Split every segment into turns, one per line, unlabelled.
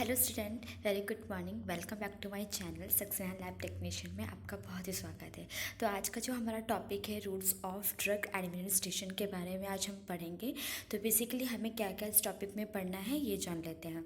Hello student, very good morning. Welcome back to my channel Saxena lab technician में आपका बहुत ही स्वागत है। तो आज का जो हमारा टॉपिक है रूल्स ऑफ ड्रग एडमिनिस्ट्रेशन के बारे में आज हम पढ़ेंगे। तो बेसिकली हमें क्या क्या इस टॉपिक में पढ़ना है ये जान लेते हैं।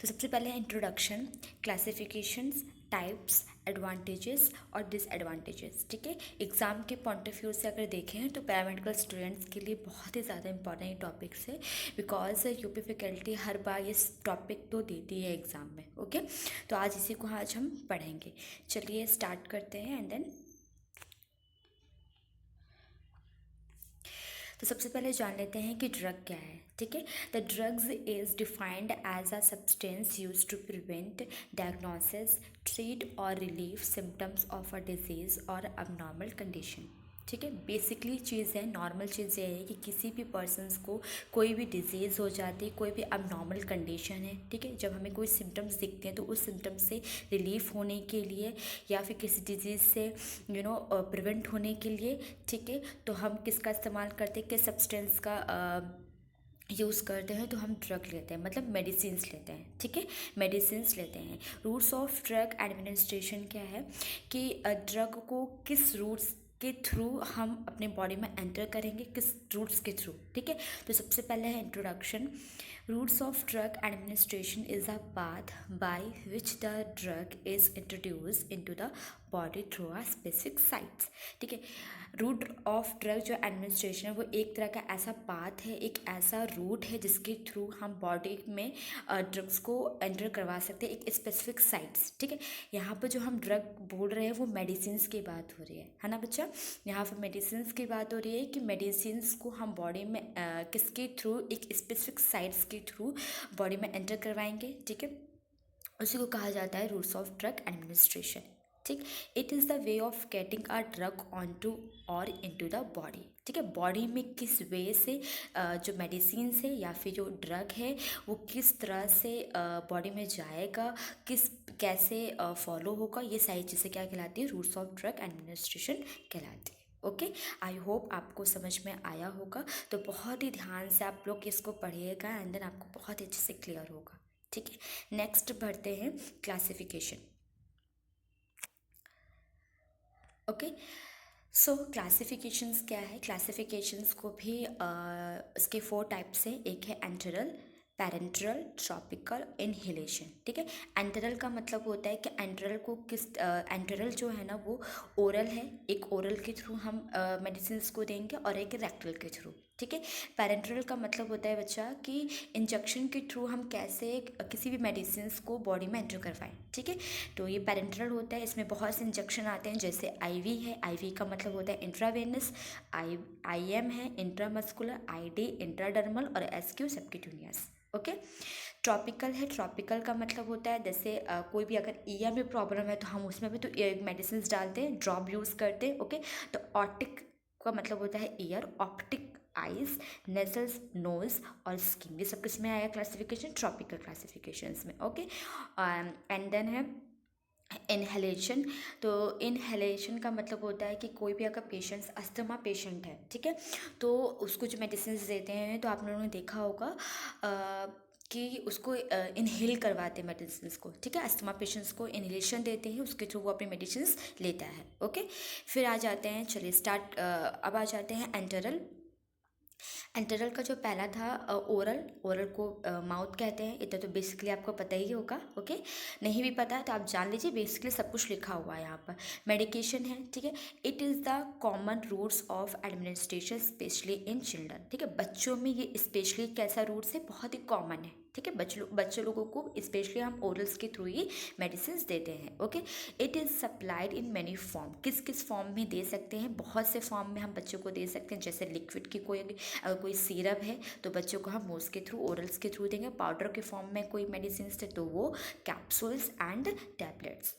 तो सबसे पहले इंट्रोडक्शन, क्लासिफिकेशंस, टाइप्स, एडवांटेजेस और डिसएडवांटेजेस। ठीक है, एग्ज़ाम के पॉइंट ऑफ व्यू से अगर देखें तो पैरामेडिकल स्टूडेंट्स के लिए बहुत ही ज़्यादा इंपॉर्टेंट टॉपिक्स है, बिकॉज यूपी फैकल्टी हर बार ये टॉपिक तो देती है एग्ज़ाम में। ओके, तो आज इसी को आज हम पढ़ेंगे। चलिए स्टार्ट करते हैं एंड देन तो सबसे पहले जान लेते हैं कि ड्रग क्या है। ठीक है, the drugs is defined as a substance use to prevent, diagnosis, treat और relieve symptoms of a disease और अबनॉर्मल कंडीशन। ठीक है, बेसिकली चीज़ है, नॉर्मल चीज़ ये है कि किसी भी पर्सनस को कोई भी डिजीज़ हो जाती है, कोई भी अबनॉर्मल कंडीशन है। ठीक है, जब हमें कोई सिम्टम्स दिखते हैं तो उस सिम्टम्स से रिलीफ होने के लिए या फिर किसी डिजीज़ से प्रिवेंट होने के लिए, ठीक है, तो हम किसका इस्तेमाल करते हैं, किस सब्सटेंस का यूज़ करते हैं, तो हम ड्रग लेते हैं, मतलब मेडिसिन्स लेते हैं। ठीक है, मेडिसिन्स लेते हैं। रूट्स ऑफ ड्रग एडमिनिस्ट्रेशन क्या है कि ड्रग को किस रूट्स के थ्रू हम अपने बॉडी में एंटर करेंगे, किस रूट्स के थ्रू। ठीक है, तो सबसे पहले है introduction. Routes of drug administration is a path by which the drug is introduce into the body through a specific sites. ठीक है, रूट ऑफ ड्रग जो एडमिनिस्ट्रेशन है वो एक तरह का ऐसा पाथ है, एक ऐसा रूट है जिसके थ्रू हम बॉडी में ड्रग्स को एंटर करवा सकते हैं एक स्पेसिफिक साइट्स। ठीक है, यहाँ पर जो हम ड्रग बोल रहे हैं वो मेडिसिन्स की बात हो रही है ना बच्चा। यहाँ पर मेडिसिन्स की बात हो रही है कि मेडिसिन्स को हम बॉडी में किसके थ्रू, एक स्पेसिफिक साइट्स के थ्रू बॉडी में एंटर करवाएंगे। ठीक है, उसी को कहा जाता है रूट्स ऑफ ड्रग एडमिनिस्ट्रेशन। ठीक, it is the way of getting a drug on to और इनटू द बॉडी। ठीक है, बॉडी में किस वे से जो मेडिसिन है या फिर जो ड्रग है वो किस तरह से बॉडी में जाएगा, किस कैसे फॉलो होगा, ये सारी चीज़ें क्या कहलाती है, रूट्स ऑफ ड्रग एडमिनिस्ट्रेशन कहलाती है। ओके, आई होप आपको समझ में आया होगा। तो बहुत ही ध्यान से आप लोग इसको पढ़िएगा एंड देन आपको बहुत ही अच्छे से क्लियर होगा। ठीक है, नेक्स्ट बढ़ते हैं क्लासिफिकेशन। ओके, सो क्लासिफिकेशंस क्या है, क्लासिफिकेशंस को भी इसके 4 टाइप्स हैं। एक है एंटरल, पैरेंटरल, ट्रॉपिकल, इनहेलेशन। ठीक है, एंटरल का मतलब होता है कि एंटरल को किस एंटरल जो है ना वो ओरल है, एक ओरल के थ्रू हम मेडिसिन को देंगे और एक रेक्टल के थ्रू। ठीक है, पैरेंटरल का मतलब होता है बच्चा कि इंजेक्शन के थ्रू हम कैसे किसी भी मेडिसिन को बॉडी में एंटर करवाएं। ठीक है, तो ये पैरेंटरल होता है, इसमें बहुत से इंजेक्शन आते हैं, जैसे आईवी है, आईवी का मतलब होता है इंट्रावेनस, आईएम है इंट्रामस्कुलर, आईडी इंट्राडर्मल और एसक्यू सबक्यूटेनियस। ओके, ट्रॉपिकल है, ट्रॉपिकल का मतलब होता है जैसे कोई भी अगर ईयर में प्रॉब्लम है तो हम उसमें भी तो मेडिसिन डालते हैं, ड्रॉप यूज़ करते हैं। ओके, तो ऑटिक का मतलब होता है year, optic eyes, nasals knows और स्किन, ये सब किसमें आया क्लासिफिकेशन, ट्रॉपिकल क्लासिफिकेशंस में। ओके, एंड देन है इनहेलेशन। तो इनहेलेशन का मतलब होता है कि कोई भी अगर पेशेंट्स अस्थमा पेशेंट है, ठीक है, तो उसको जो मेडिसिन देते हैं तो आप लोगों ने देखा होगा कि उसको इनहेल करवाते हैं मेडिसिन को। ठीक है, अस्थमा पेशेंट्स को इनहेलेशन देते हैं, उसके थ्रू वो अपनी मेडिसिन लेता है। ओके, फिर आ जाते हैं, चलिए स्टार्ट, अब आ जाते हैं एंटरल। एंटरल का जो पहला था ओरल, ओरल को माउथ कहते हैं, इतना तो बेसिकली आपको पता ही होगा। ओके, नहीं भी पता है तो आप जान लीजिए, बेसिकली सब कुछ लिखा हुआ है यहाँ पर। मेडिकेशन है, ठीक है, it is the common routes of administration specially in children. ठीक है, बच्चों में ये स्पेशली कैसा रूट्स है, बहुत ही कॉमन है। ठीक है, बच्चे लोगों को स्पेशली हम ओरल्स के थ्रू ही मेडिसिन देते हैं। Okay, it is supplied in many form, किस किस फॉर्म में दे सकते हैं, बहुत से फॉर्म में हम बच्चों को दे सकते हैं, जैसे लिक्विड की अगर कोई सिरप है तो बच्चों को हम मूव्स के थ्रू, ओरल्स के थ्रू देंगे। पाउडर के फॉर्म में कोई मेडिसिन है तो वो कैप्सूल्स एंड टैबलेट्स।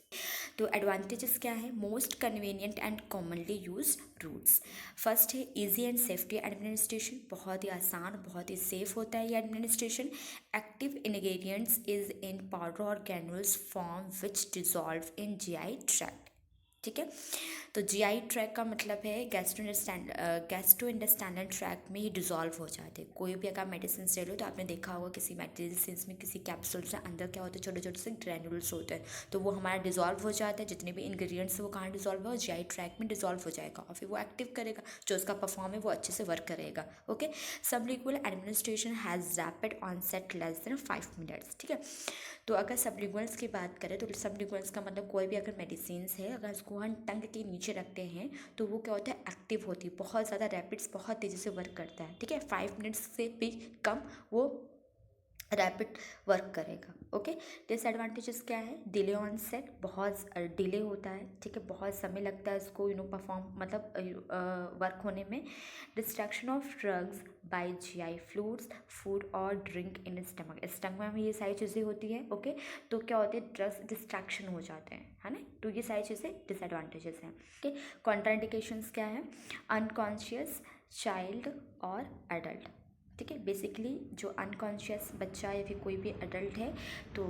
तो एडवांटेजेस क्या है, most convenient and commonly use routes. First है इजी एंड सेफ्टी एडमिनिस्ट्रेशन, बहुत ही आसान, बहुत ही सेफ होता है ये administration. Active ingredients is in powder और granules form which dissolve in GI tract. ठीक है। तो जीआई ट्रैक का मतलब है गैस्ट्रोइंटेस्टाइनल ट्रैक में ही डिजॉल्व हो जाते हैं। कोई भी अगर मेडिसिन ले लो तो आपने देखा होगा किसी मेडिसिन में किसी कैप्सूल्स में अंदर क्या होते हैं, छोटे छोटे से ग्रैन्यूल्स होते हैं, तो वो हमारा डिजॉल्व हो जाता है। जितने भी इंग्रेडिएंट्स वो कहाँ डिजॉल्व हो, जीआई ट्रैक में डिजॉल्व हो जाएगा और फिर वो एक्टिव करेगा, जो उसका परफॉर्म है वो अच्छे से वर्क करेगा। Okay. Sublingual administration has rapid onset less than 5 minutes. ठीक है। तो अगर सबलिंगुअल्स की बात करें तो सबलिंगुअल्स का मतलब कोई भी अगर मेडिसिन है, अगर उसको हम टंग के नीचे रखते हैं तो वो क्या होता है, एक्टिव होती है, बहुत ज़्यादा रैपिड्स, बहुत तेज़ी से वर्क करता है। ठीक है। 5 मिनट्स से भी कम वो रैपिड वर्क करेगा। ओके। डिसएडवांटेजेस क्या है, डिले ऑन सेट, बहुत डिले होता है। ठीक है, बहुत समय लगता है इसको परफॉर्म मतलब वर्क होने में। Distraction of drugs bye GI fluids, food और ड्रिंक इन स्टमक में ये सारी चीज़ें होती हैं। ओके। तो क्या होते हैं, ड्रग्स डिस्ट्रैक्शन हो जाते हैं, है ना। तो ये सारी चीज़ें डिसएडवांटेजेस हैं। ओके। कॉन्ट्राइंडिकेशंस क्या है, अनकॉन्शियस चाइल्ड और एडल्ट। ठीक है। बेसिकली जो अनकॉन्शियस बच्चा या फिर कोई भी एडल्ट है तो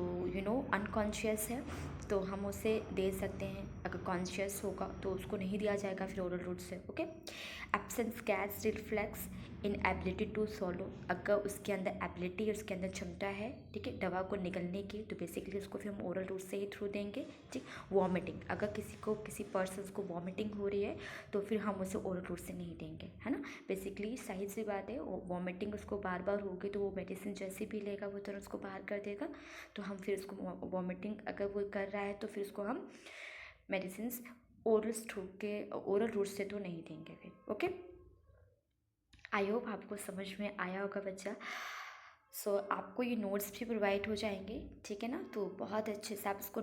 अनकॉन्शियस है तो हम उसे दे सकते हैं। अगर कॉन्शियस होगा तो उसको नहीं दिया जाएगा फिर ओरल रूट से। Okay. Absence gag reflex inability to swallow, अगर उसके अंदर एबिलिटी, उसके अंदर क्षमता है, ठीक है, दवा को निगलने की, तो बेसिकली उसको फिर हम ओरल रूट से ही थ्रू देंगे। ठीक। वॉमिटिंग, अगर किसी पर्सन को वॉमिटिंग हो रही है तो फिर हम उसे ओरल रूट से नहीं देंगे, है ना। बेसिकली सही सी बात है, वॉमिटिंग उसको बार बार होगी तो वो मेडिसिन जैसे भी लेगा वो तुरंत उसको बाहर कर देगा, तो हम फिर उसको वॉमिटिंग अगर वो कर रहा है तो फिर उसको हम मेडिसिन ओरल रूट से तो नहीं देंगे फिर। ओके। आई होप आपको समझ में आया होगा बच्चा। सो आपको ये नोट्स भी प्रोवाइड हो जाएंगे, ठीक है ना। तो बहुत अच्छे से आप इसको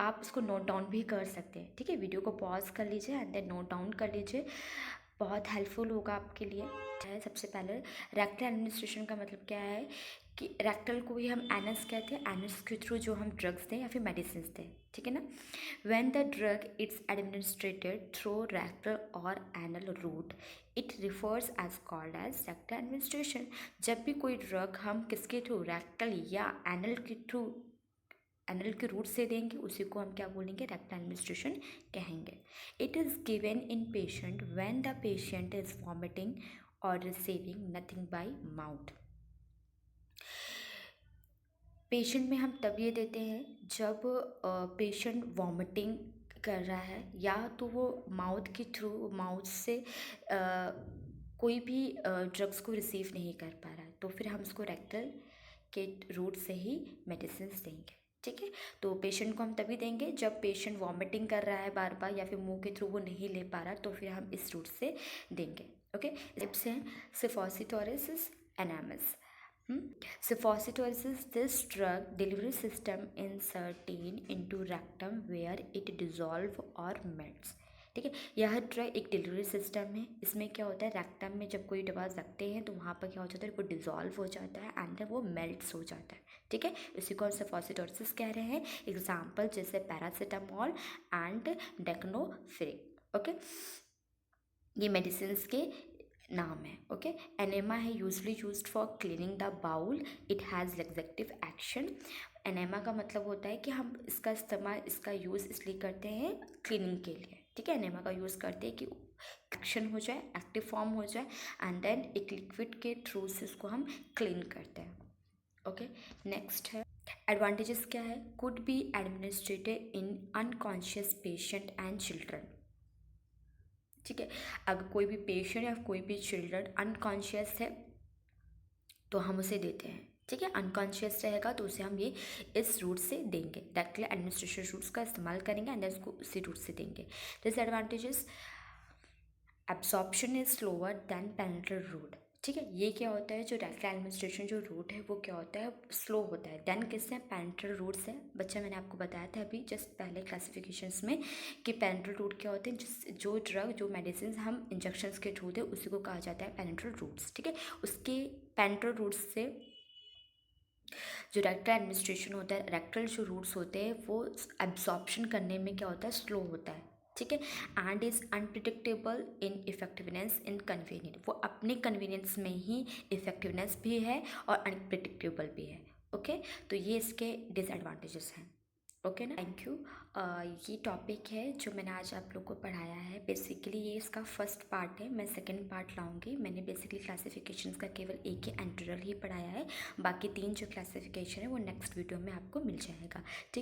आप इसको नोट डाउन भी कर सकते हैं। ठीक है, वीडियो को पॉज कर लीजिए एंड देन नोट डाउन कर लीजिए, बहुत हेल्पफुल होगा आपके लिए। है सबसे पहले रेक्टल एडमिनिस्ट्रेशन का मतलब क्या है कि रेक्टल को ही हम एनस कहते हैं, एनस के थ्रू जो हम ड्रग्स दें या फिर मेडिसिन दें, ठीक है ना। When the drug it's administrated through rectal और anal route it refers as called as rectal administration. जब भी कोई ड्रग हम किसके थ्रू, रेक्टल या एनल के रूट से देंगे उसी को हम क्या बोलेंगे, रेक्टल एडमिनिस्ट्रेशन कहेंगे। It is given in patient when the patient is vomiting और receiving nothing by mouth. Patient में हम तब ये देते हैं जब पेशेंट वॉमिटिंग कर रहा है या तो वो माउथ से कोई भी ड्रग्स को रिसीव नहीं कर पा रहा है, तो फिर हम उसको रेक्टल के रूट से ही मेडिसिन देंगे। ठीक है। तो पेशेंट को हम तभी देंगे जब पेशेंट वॉमिटिंग कर रहा है बार बार या फिर मुंह के थ्रू वो नहीं ले पा रहा, तो फिर हम इस रूट से देंगे। ओके। टिप्स हैं सिफोसिटोरिस एनामस। Suppositories, this drug delivery system inserted into rectum where it dissolve or melts। ठीक है, यह ड्रग एक डिलीवरी सिस्टम है। इसमें क्या होता है, रेक्टम में जब कोई दवा रखते हैं तो वहाँ पर क्या हो जाता है, वो डिजॉल्व हो जाता है एंड वो मेल्ट्स हो जाता है। ठीक है, इसी को हम सफोसिटोसिस कह रहे हैं। एग्जाम्पल जैसे पैरासीटामोल एंड डेक्नोफिरिक। ओके, ये मेडिसिन के नाम है। ओके। एनेमा है usually used for cleaning the bowel, it has laxative action. Enema का मतलब होता है कि हम इसका यूज़ इसलिए करते हैं क्लीनिंग के लिए। ठीक है, एनेमा का यूज़ करते हैं कि एक्शन हो जाए, एक्टिव फॉर्म हो जाए एंड देन एक लिक्विड के थ्रू से उसको हम क्लीन करते हैं। ओके। नेक्स्ट है एडवांटेजेस क्या है, could be administrated in unconscious patient and children. ठीक है, अगर कोई भी पेशेंट या कोई भी चिल्ड्रन अनकॉन्शियस है तो हम उसे देते हैं। ठीक है, अनकॉन्शियस रहेगा तो उसे हम ये इस रूट से देंगे, डायरेक्टली एडमिनिस्ट्रेशन रूट्स का इस्तेमाल करेंगे एंड उसको उसी रूट से देंगे। Disadvantages, absorption is slower than parenteral route. ठीक है, ये क्या होता है, जो रेक्टल एडमिनिस्ट्रेशन जो रूट है वो क्या होता है, स्लो होता है। देन किससे, पेनिट्रल रूट से। बच्चा मैंने आपको बताया था अभी जस्ट पहले क्लासिफिकेशंस में कि पेनिट्रल रूट क्या होते हैं, जो ड्रग जो मेडिसिन हम इंजेक्शंस के थ्रू दे उसी को कहा जाता है पेनिट्रल रूट्स। ठीक है, उसके पेनिट्रल रूट्स से जो रेक्टल एडमिनिस्ट्रेशन होता है, रेक्टल जो रूट्स होते हैं वो एब्जॉर्प्शन करने में क्या होता है, स्लो होता है। ठीक है, and is unpredictable in effectiveness in convenient, वो अपने कन्वीनियंस में ही इफेक्टिवनेस भी है और अनप्रिडिक्टेबल भी है। ओके, तो ये इसके डिसएडवांटेजेस हैं। ओके ना, थैंक यू। ये टॉपिक है जो मैंने आज आप लोग को पढ़ाया है, बेसिकली ये इसका फर्स्ट पार्ट है। मैं सेकंड पार्ट लाऊंगी। मैंने बेसिकली क्लासिफिकेशंस का केवल एक ही एंटरल ही पढ़ाया है, बाकी तीन जो क्लासिफिकेशन है वो नेक्स्ट वीडियो में आपको मिल जाएगा, ठीक।